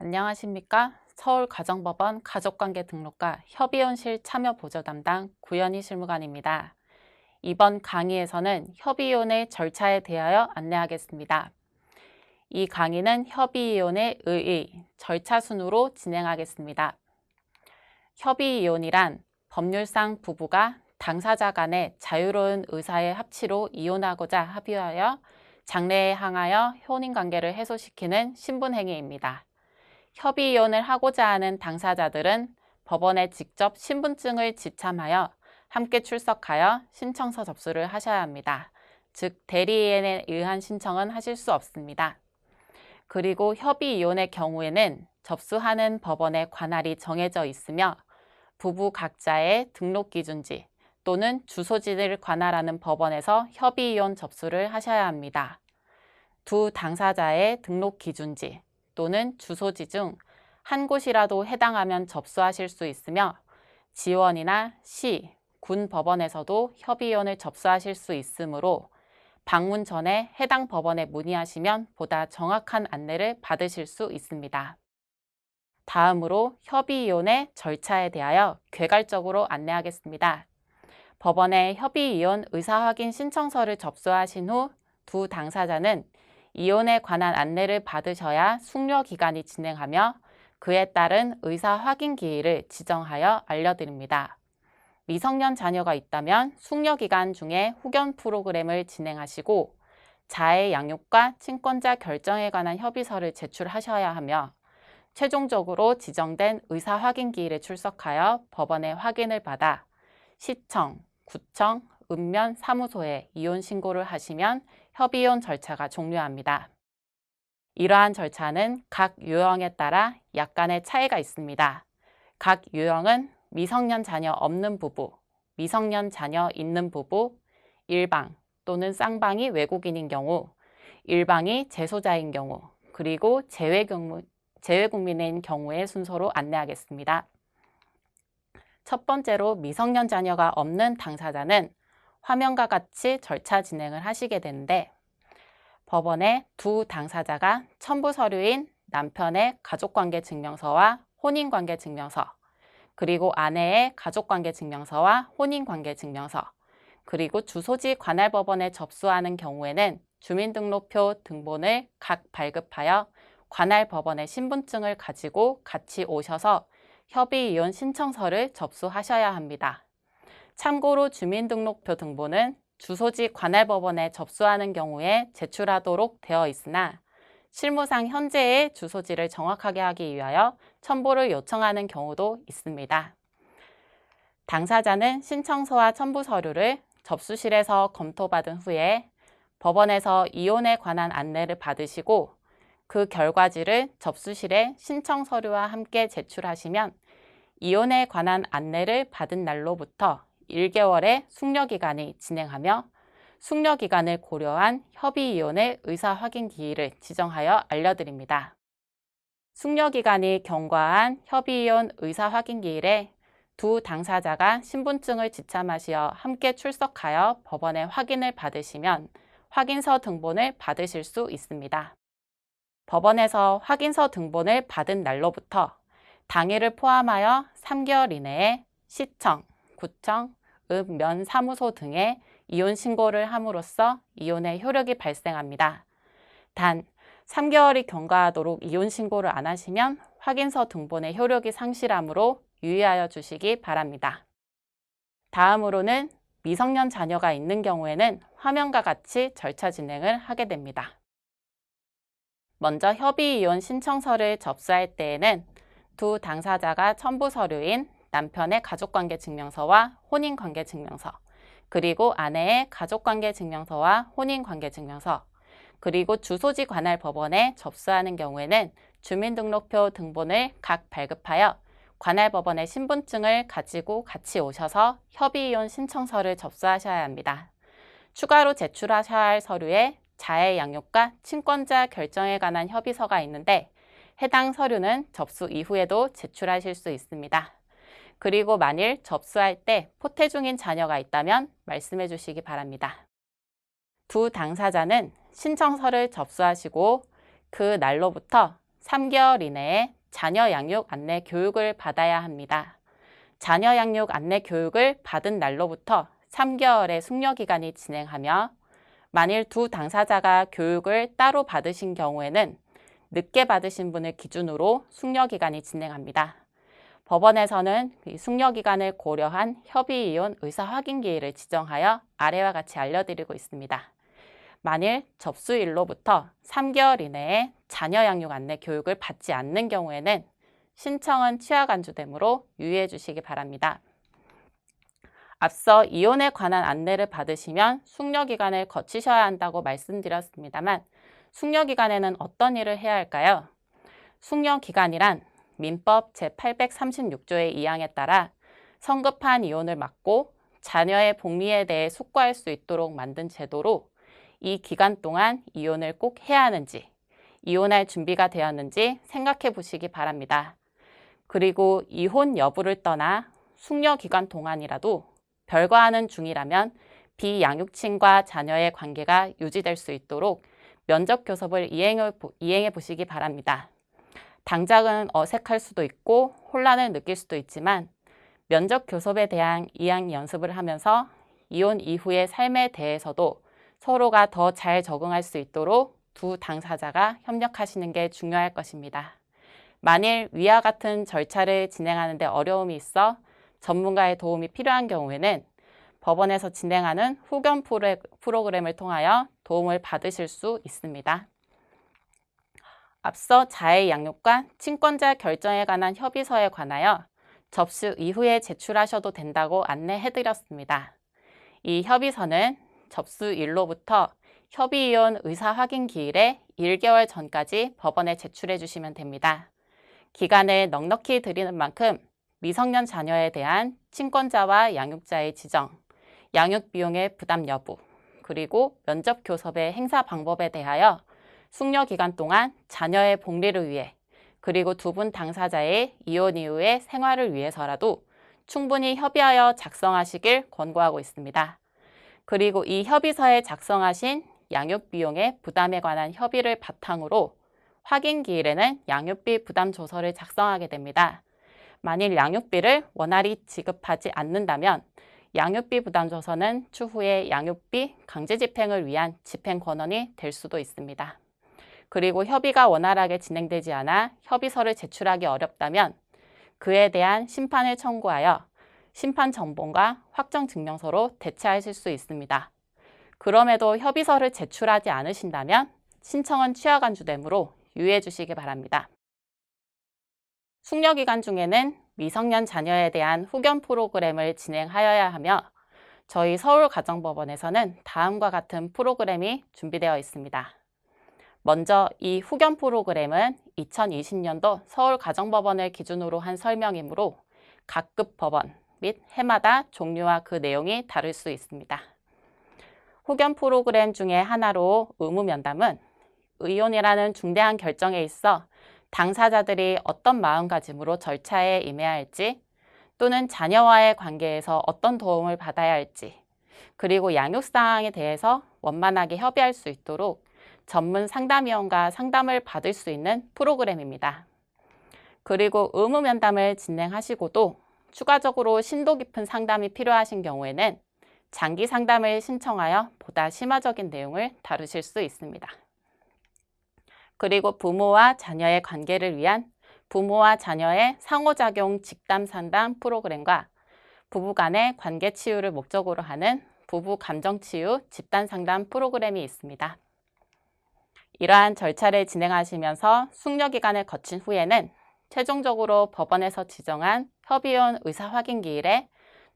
안녕하십니까? 서울가정법원 가족관계 등록과 협의혼실 참여 보조 담당 구연희 실무관입니다. 이번 강의에서는 협의이혼의 절차에 대하여 안내하겠습니다. 이 강의는 협의이혼의 의의, 절차 순으로 진행하겠습니다. 협의이혼이란 법률상 부부가 당사자 간의 자유로운 의사의 합치로 이혼하고자 합의하여 장래에 향하여 혼인관계를 해소시키는 신분행위입니다. 협의이혼을 하고자 하는 당사자들은 법원에 직접 신분증을 지참하여 함께 출석하여 신청서 접수를 하셔야 합니다. 즉, 대리인에 의한 신청은 하실 수 없습니다. 그리고 협의이혼의 경우에는 접수하는 법원의 관할이 정해져 있으며 부부 각자의 등록기준지 또는 주소지를 관할하는 법원에서 협의이혼 접수를 하셔야 합니다. 두 당사자의 등록기준지 또는 주소지 중 한 곳이라도 해당하면 접수하실 수 있으며 지원이나 시, 군 법원에서도 협의이혼을 접수하실 수 있으므로 방문 전에 해당 법원에 문의하시면 보다 정확한 안내를 받으실 수 있습니다. 다음으로 협의이혼의 절차에 대하여 개괄적으로 안내하겠습니다. 법원에 협의이혼 의사확인 신청서를 접수하신 후 두 당사자는 이혼에 관한 안내를 받으셔야 숙려기간이 진행하며 그에 따른 의사확인 기일을 지정하여 알려드립니다. 미성년 자녀가 있다면 숙려기간 중에 후견 프로그램을 진행하시고 자해 양육과 친권자 결정에 관한 협의서를 제출하셔야 하며 최종적으로 지정된 의사확인 기일에 출석하여 법원의 확인을 받아 시청, 구청, 읍면 사무소에 이혼 신고를 하시면 협의이혼 절차가 종료합니다. 이러한 절차는 각 유형에 따라 약간의 차이가 있습니다. 각 유형은 미성년 자녀 없는 부부, 미성년 자녀 있는 부부, 일방 또는 쌍방이 외국인인 경우, 일방이 재소자인 경우, 그리고 재외국민인 경우의 순서로 안내하겠습니다. 첫 번째로 미성년 자녀가 없는 당사자는 화면과 같이 절차 진행을 하시게 되는데 법원에 두 당사자가 첨부 서류인 남편의 가족관계증명서와 혼인관계증명서, 그리고 아내의 가족관계증명서와 혼인관계증명서, 그리고 주소지 관할법원에 접수하는 경우에는 주민등록표 등본을 각 발급하여 관할법원의 신분증을 가지고 같이 오셔서 협의이혼 신청서를 접수하셔야 합니다. 참고로 주민등록표 등본은 주소지 관할법원에 접수하는 경우에 제출하도록 되어 있으나 실무상 현재의 주소지를 정확하게 하기 위하여 첨부를 요청하는 경우도 있습니다. 당사자는 신청서와 첨부 서류를 접수실에서 검토받은 후에 법원에서 이혼에 관한 안내를 받으시고 그 결과지를 접수실에 신청 서류와 함께 제출하시면 이혼에 관한 안내를 받은 날로부터 1개월의 숙려기간이 진행하며 숙려기간을 고려한 협의이혼의 의사확인 기일을 지정하여 알려드립니다. 숙려기간이 경과한 협의이혼 의사확인 기일에 두 당사자가 신분증을 지참하시어 함께 출석하여 법원에 확인을 받으시면 확인서 등본을 받으실 수 있습니다. 법원에서 확인서 등본을 받은 날로부터 당일을 포함하여 3개월 이내에 시청, 구청, 읍면 사무소 등에 이혼 신고를 함으로써 이혼의 효력이 발생합니다. 단 3개월이 경과하도록 이혼 신고를 안 하시면 확인서 등본의 효력이 상실하므로 유의하여 주시기 바랍니다. 다음으로는 미성년 자녀가 있는 경우에는 화면과 같이 절차 진행을 하게 됩니다. 먼저 협의이혼 신청서를 접수할 때에는 두 당사자가 첨부 서류인 남편의 가족관계증명서와 혼인관계증명서, 그리고 아내의 가족관계증명서와 혼인관계증명서, 그리고 주소지 관할 법원에 접수하는 경우에는 주민등록표 등본을 각 발급하여 관할 법원의 신분증을 가지고 같이 오셔서 협의이혼 신청서를 접수하셔야 합니다. 추가로 제출하셔야 할 서류에 자해 양육과 친권자 결정에 관한 협의서가 있는데 해당 서류는 접수 이후에도 제출하실 수 있습니다. 그리고 만일 접수할 때 포태 중인 자녀가 있다면 말씀해 주시기 바랍니다. 두 당사자는 신청서를 접수하시고 그 날로부터 3개월 이내에 자녀 양육 안내 교육을 받아야 합니다. 자녀 양육 안내 교육을 받은 날로부터 3개월의 숙려기간이 진행하며 만일 두 당사자가 교육을 따로 받으신 경우에는 늦게 받으신 분을 기준으로 숙려기간이 진행합니다. 법원에서는 이 숙려기간을 고려한 협의이혼 의사확인기일을 지정하여 아래와 같이 알려드리고 있습니다. 만일 접수일로부터 3개월 이내에 자녀 양육 안내 교육을 받지 않는 경우에는 신청은 취하간주되므로 유의해 주시기 바랍니다. 앞서 이혼에 관한 안내를 받으시면 숙려기간을 거치셔야 한다고 말씀드렸습니다만 숙려기간에는 어떤 일을 해야 할까요? 숙려기간이란 민법 제836조의 2항에 따라 성급한 이혼을 막고 자녀의 복리에 대해 숙고할 수 있도록 만든 제도로 이 기간 동안 이혼을 꼭 해야 하는지, 이혼할 준비가 되었는지 생각해 보시기 바랍니다. 그리고 이혼 여부를 떠나 숙려기간 동안이라도 별거하는 중이라면 비양육친과 자녀의 관계가 유지될 수 있도록 면접교섭을 이행해 보시기 바랍니다. 당장은 어색할 수도 있고 혼란을 느낄 수도 있지만 면접교섭에 대한 이행 연습을 하면서 이혼 이후의 삶에 대해서도 서로가 더 잘 적응할 수 있도록 두 당사자가 협력하시는 게 중요할 것입니다. 만일 위와 같은 절차를 진행하는 데 어려움이 있어 전문가의 도움이 필요한 경우에는 법원에서 진행하는 후견 프로그램을 통하여 도움을 받으실 수 있습니다. 앞서 자해 양육과 친권자 결정에 관한 협의서에 관하여 접수 이후에 제출하셔도 된다고 안내해드렸습니다. 이 협의서는 접수일로부터 협의이혼 의사확인기일에 1개월 전까지 법원에 제출해 주시면 됩니다. 기간을 넉넉히 드리는 만큼 미성년 자녀에 대한 친권자와 양육자의 지정, 양육비용의 부담 여부, 그리고 면접교섭의 행사 방법에 대하여 숙려기간 동안 자녀의 복리를 위해 그리고 두 분 당사자의 이혼 이후의 생활을 위해서라도 충분히 협의하여 작성하시길 권고하고 있습니다. 그리고 이 협의서에 작성하신 양육비용의 부담에 관한 협의를 바탕으로 확인기일에는 양육비 부담 조서를 작성하게 됩니다. 만일 양육비를 원활히 지급하지 않는다면 양육비 부담 조서는 추후에 양육비 강제 집행을 위한 집행 권한이 될 수도 있습니다. 그리고 협의가 원활하게 진행되지 않아 협의서를 제출하기 어렵다면 그에 대한 심판을 청구하여 심판 전본과 확정 증명서로 대체하실 수 있습니다. 그럼에도 협의서를 제출하지 않으신다면 신청은 취하간주되므로 유의해 주시기 바랍니다. 숙려기간 중에는 미성년 자녀에 대한 후견 프로그램을 진행하여야 하며 저희 서울가정법원에서는 다음과 같은 프로그램이 준비되어 있습니다. 먼저 이 후견 프로그램은 2020년도 서울가정법원을 기준으로 한 설명이므로 각급 법원 및 해마다 종류와 그 내용이 다를 수 있습니다. 후견 프로그램 중에 하나로 의무면담은 이혼이라는 중대한 결정에 있어 당사자들이 어떤 마음가짐으로 절차에 임해야 할지 또는 자녀와의 관계에서 어떤 도움을 받아야 할지 그리고 양육사항에 대해서 원만하게 협의할 수 있도록 전문 상담위원과 상담을 받을 수 있는 프로그램입니다. 그리고 의무면담을 진행하시고도 추가적으로 심도 깊은 상담이 필요하신 경우에는 장기 상담을 신청하여 보다 심화적인 내용을 다루실 수 있습니다. 그리고 부모와 자녀의 관계를 위한 부모와 자녀의 상호작용 직담 상담 프로그램과 부부 간의 관계 치유를 목적으로 하는 부부 감정 치유 집단 상담 프로그램이 있습니다. 이러한 절차를 진행하시면서 숙려기간을 거친 후에는 최종적으로 법원에서 지정한 협의이혼 의사확인기일에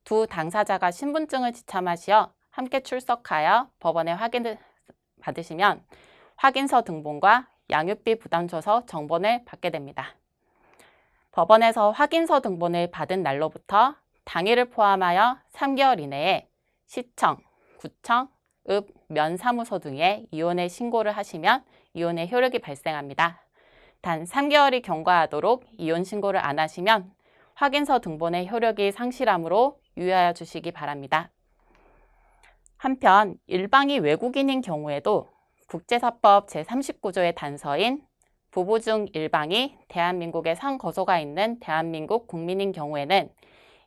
두 당사자가 신분증을 지참하시어 함께 출석하여 법원에 확인을 받으시면 확인서 등본과 양육비 부담조서 정본을 받게 됩니다. 법원에서 확인서 등본을 받은 날로부터 당일을 포함하여 3개월 이내에 시청, 구청, 읍, 면사무소 등에 이혼의 신고를 하시면 이혼의 효력이 발생합니다. 단 3개월이 경과하도록 이혼 신고를 안 하시면 확인서 등본의 효력이 상실하므로 유의하여 주시기 바랍니다. 한편 일방이 외국인인 경우에도 국제사법 제39조의 단서인 부부 중 일방이 대한민국에 상거소가 있는 대한민국 국민인 경우에는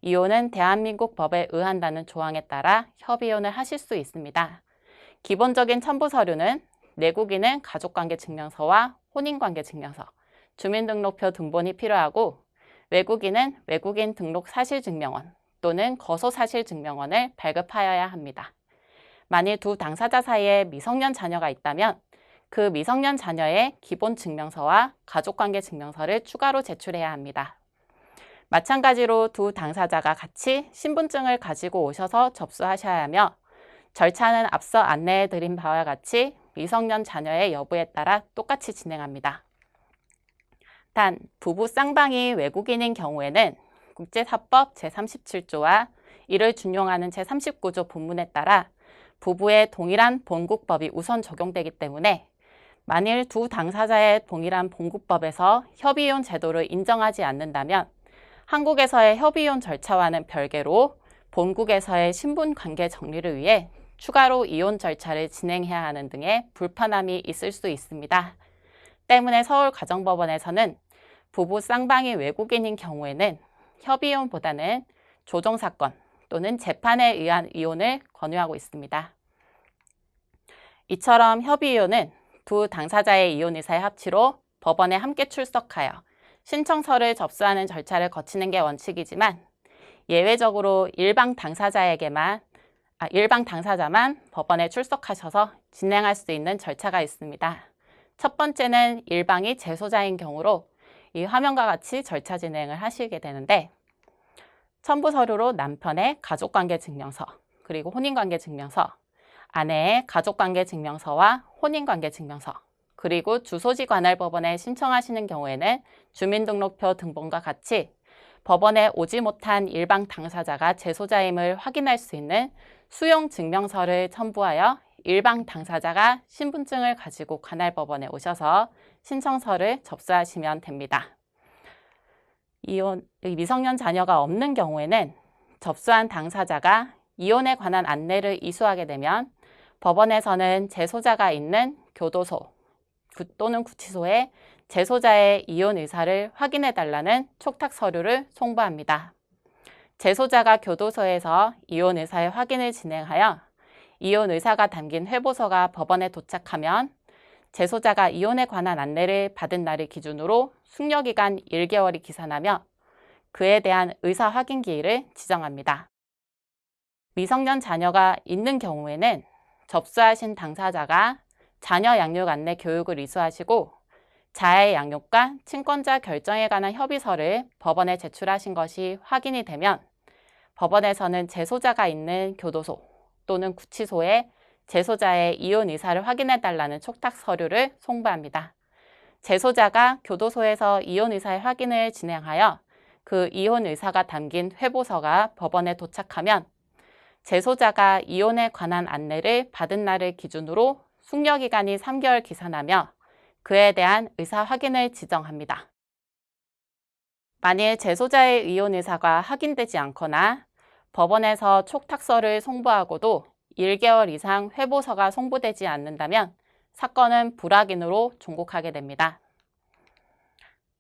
이혼은 대한민국 법에 의한다는 조항에 따라 협의혼을 하실 수 있습니다. 기본적인 첨부 서류는 내국인은 가족관계증명서와 혼인관계증명서, 주민등록표 등본이 필요하고 외국인은 외국인 등록 사실증명원 또는 거소사실증명원을 발급하여야 합니다. 만일 두 당사자 사이에 미성년 자녀가 있다면 그 미성년 자녀의 기본 증명서와 가족관계 증명서를 추가로 제출해야 합니다. 마찬가지로 두 당사자가 같이 신분증을 가지고 오셔서 접수하셔야 하며 절차는 앞서 안내해드린 바와 같이 미성년 자녀의 여부에 따라 똑같이 진행합니다. 단, 부부 쌍방이 외국인인 경우에는 국제사법 제37조와 이를 준용하는 제39조 본문에 따라 부부의 동일한 본국법이 우선 적용되기 때문에 만일 두 당사자의 동일한 본국법에서 협의이혼 제도를 인정하지 않는다면 한국에서의 협의이혼 절차와는 별개로 본국에서의 신분관계 정리를 위해 추가로 이혼 절차를 진행해야 하는 등의 불편함이 있을 수 있습니다. 때문에 서울가정법원에서는 부부 쌍방이 외국인인 경우에는 협의이혼보다는 조정사건 또는 재판에 의한 이혼을 권유하고 있습니다. 이처럼 협의이혼은 두 당사자의 이혼 의사의 합치로 법원에 함께 출석하여 신청서를 접수하는 절차를 거치는 게 원칙이지만 예외적으로 일방 당사자만 법원에 출석하셔서 진행할 수 있는 절차가 있습니다. 첫 번째는 일방이 재소자인 경우로 이 화면과 같이 절차 진행을 하시게 되는데 첨부 서류로 남편의 가족관계증명서, 그리고 혼인관계증명서, 아내의 가족관계증명서와 혼인관계증명서, 그리고 주소지 관할 법원에 신청하시는 경우에는 주민등록표 등본과 같이 법원에 오지 못한 일방 당사자가 재소자임을 확인할 수 있는 수용 증명서를 첨부하여 일방 당사자가 신분증을 가지고 관할 법원에 오셔서 신청서를 접수하시면 됩니다. 미성년 자녀가 없는 경우에는 접수한 당사자가 이혼에 관한 안내를 이수하게 되면 법원에서는 재소자가 있는 교도소 또는 구치소에 재소자의 이혼 의사를 확인해달라는 촉탁 서류를 송부합니다. 재소자가 교도소에서 이혼 의사의 확인을 진행하여 이혼 의사가 담긴 회보서가 법원에 도착하면 재소자가 이혼에 관한 안내를 받은 날을 기준으로 숙려기간 1개월이 기산하며 그에 대한 의사 확인 기일을 지정합니다. 미성년 자녀가 있는 경우에는 접수하신 당사자가 자녀 양육 안내 교육을 이수하시고 자해 양육과 친권자 결정에 관한 협의서를 법원에 제출하신 것이 확인이 되면 법원에서는 재소자가 있는 교도소 또는 구치소에 재소자의 이혼 의사를 확인해달라는 촉탁 서류를 송부합니다. 재소자가 교도소에서 이혼 의사의 확인을 진행하여 그 이혼 의사가 담긴 회보서가 법원에 도착하면 재소자가 이혼에 관한 안내를 받은 날을 기준으로 숙려기간이 3개월 기산하며 그에 대한 의사 확인을 지정합니다. 만일 재소자의 이혼 의사가 확인되지 않거나 법원에서 촉탁서를 송부하고도 1개월 이상 회보서가 송부되지 않는다면 사건은 불확인으로 종국하게 됩니다.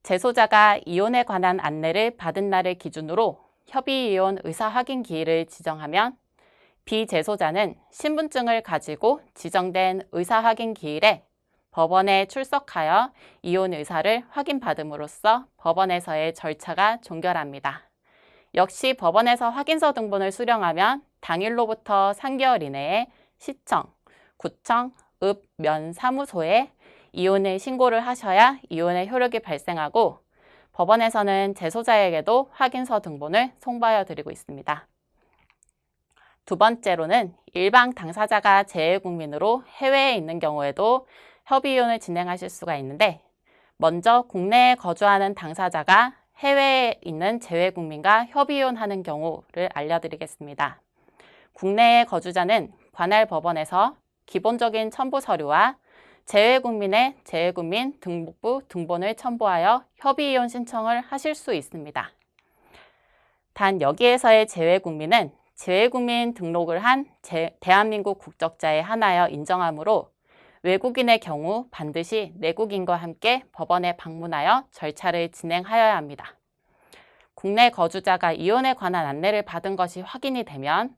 재소자가 이혼에 관한 안내를 받은 날을 기준으로 협의이혼 의사 확인 기일을 지정하면 비재소자는 신분증을 가지고 지정된 의사 확인 기일에 법원에 출석하여 이혼 의사를 확인받음으로써 법원에서의 절차가 종결합니다. 역시 법원에서 확인서 등본을 수령하면 당일로부터 3개월 이내에 시청, 구청, 읍, 면 사무소에 이혼을 신고를 하셔야 이혼의 효력이 발생하고 법원에서는 재소자에게도 확인서 등본을 송부하여 드리고 있습니다. 두 번째로는 일방 당사자가 재외국민으로 해외에 있는 경우에도 협의이혼을 진행하실 수가 있는데 먼저 국내에 거주하는 당사자가 해외에 있는 재외국민과 협의이혼하는 경우를 알려드리겠습니다. 국내의 거주자는 관할 법원에서 기본적인 첨부 서류와 재외국민의 재외국민 등록부 등본을 첨부하여 협의이혼 신청을 하실 수 있습니다. 단 여기에서의 재외국민은 재외국민 등록을 한 대한민국 국적자에 한하여 인정하므로 외국인의 경우 반드시 내국인과 함께 법원에 방문하여 절차를 진행하여야 합니다. 국내 거주자가 이혼에 관한 안내를 받은 것이 확인이 되면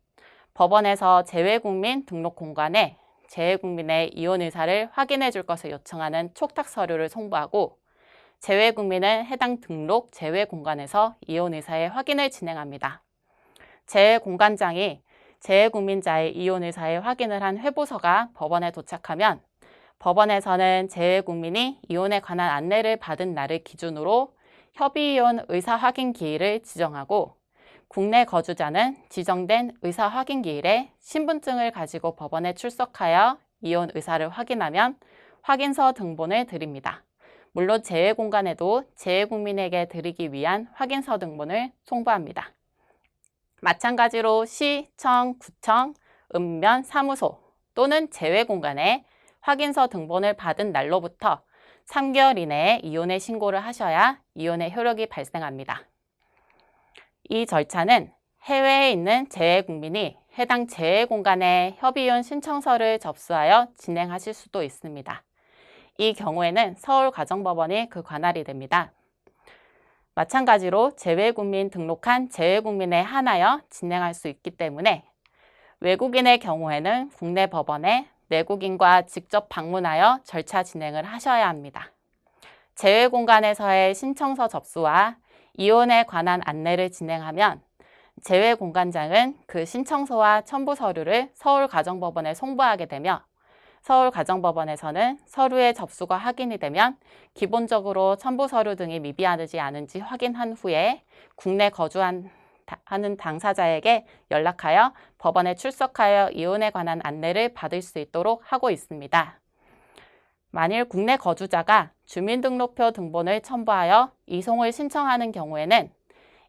법원에서 재외국민 등록 공간에 재외국민의 이혼 의사를 확인해 줄 것을 요청하는 촉탁 서류를 송부하고 재외국민은 해당 등록 재외공간에서 이혼 의사의 확인을 진행합니다. 재외공간장이 재외국민자의 이혼 의사의 확인을 한 회보서가 법원에 도착하면 법원에서는 재외국민이 이혼에 관한 안내를 받은 날을 기준으로 협의이혼 의사 확인 기일을 지정하고 국내 거주자는 지정된 의사 확인 기일에 신분증을 가지고 법원에 출석하여 이혼 의사를 확인하면 확인서 등본을 드립니다. 물론 재외공간에도 재외국민에게 드리기 위한 확인서 등본을 송부합니다. 마찬가지로 시, 청, 구청, 읍면, 사무소 또는 재외공간에 확인서 등본을 받은 날로부터 3개월 이내에 이혼의 신고를 하셔야 이혼의 효력이 발생합니다. 이 절차는 해외에 있는 재외국민이 해당 재외공간에 협의이혼 신청서를 접수하여 진행하실 수도 있습니다. 이 경우에는 서울가정법원이 그 관할이 됩니다. 마찬가지로 재외국민 등록한 재외국민에 한하여 진행할 수 있기 때문에 외국인의 경우에는 국내 법원에 내국인과 직접 방문하여 절차 진행을 하셔야 합니다. 재외공간에서의 신청서 접수와 이혼에 관한 안내를 진행하면 재외공간장은 그 신청서와 첨부 서류를 서울가정법원에 송부하게 되며 서울가정법원에서는 서류의 접수가 확인이 되면 기본적으로 첨부 서류 등이 미비하지 않은지 확인한 후에 국내 거주하는 당사자에게 연락하여 법원에 출석하여 이혼에 관한 안내를 받을 수 있도록 하고 있습니다. 만일 국내 거주자가 주민등록표 등본을 첨부하여 이송을 신청하는 경우에는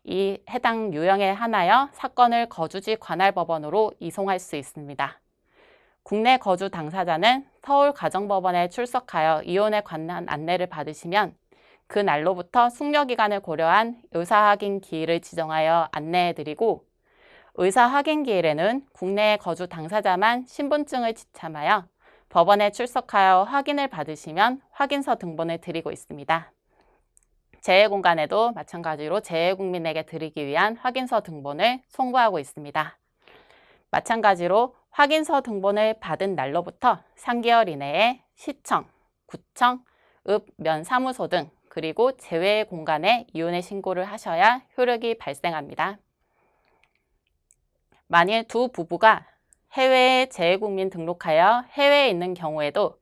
이 해당 유형에 한하여 사건을 거주지 관할법원으로 이송할 수 있습니다. 국내 거주 당사자는 서울가정법원에 출석하여 이혼에 관한 안내를 받으시면 그 날로부터 숙려기간을 고려한 의사확인 기일을 지정하여 안내해드리고 의사확인 기일에는 국내 거주 당사자만 신분증을 지참하여 법원에 출석하여 확인을 받으시면 확인서 등본을 드리고 있습니다. 재외공간에도 마찬가지로 재외국민에게 드리기 위한 확인서 등본을 송부하고 있습니다. 마찬가지로 확인서 등본을 받은 날로부터 3개월 이내에 시청, 구청, 읍, 면, 사무소 등 그리고 재외공간에 이혼의 신고를 하셔야 효력이 발생합니다. 만일 두 부부가 해외에 재외국민 등록하여 해외에 있는 경우에도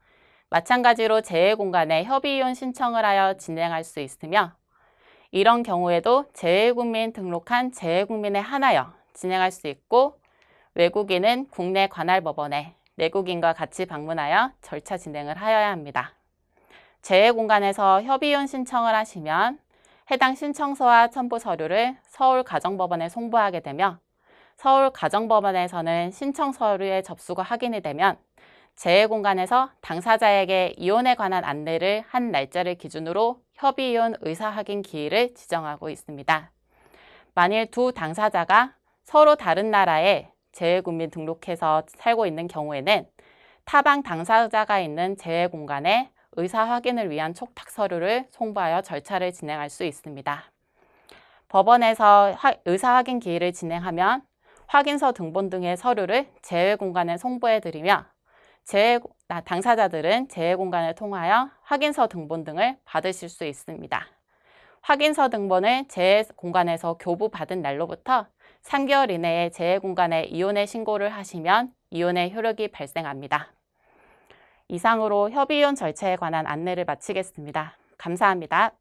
마찬가지로 재외공간에 협의이혼 신청을 하여 진행할 수 있으며 이런 경우에도 재외국민 등록한 재외국민에 한하여 진행할 수 있고 외국인은 국내 관할법원에 내국인과 같이 방문하여 절차 진행을 하여야 합니다. 재외공간에서 협의이혼 신청을 하시면 해당 신청서와 첨부 서류를 서울가정법원에 송부하게 되며 서울가정법원에서는 신청 서류의 접수가 확인이 되면 재외공간에서 당사자에게 이혼에 관한 안내를 한 날짜를 기준으로 협의이혼 의사확인 기일을 지정하고 있습니다. 만일 두 당사자가 서로 다른 나라에 재외국민 등록해서 살고 있는 경우에는 타방 당사자가 있는 재외공간에 의사확인을 위한 촉탁 서류를 송부하여 절차를 진행할 수 있습니다. 법원에서 의사확인 기일을 진행하면 확인서 등본 등의 서류를 재외공간에 송부해드리며 당사자들은 재외공간을 통하여 확인서 등본 등을 받으실 수 있습니다. 확인서 등본을 재외공간에서 교부받은 날로부터 3개월 이내에 재외공간에 이혼의 신고를 하시면 이혼의 효력이 발생합니다. 이상으로 협의이혼 절차에 관한 안내를 마치겠습니다. 감사합니다.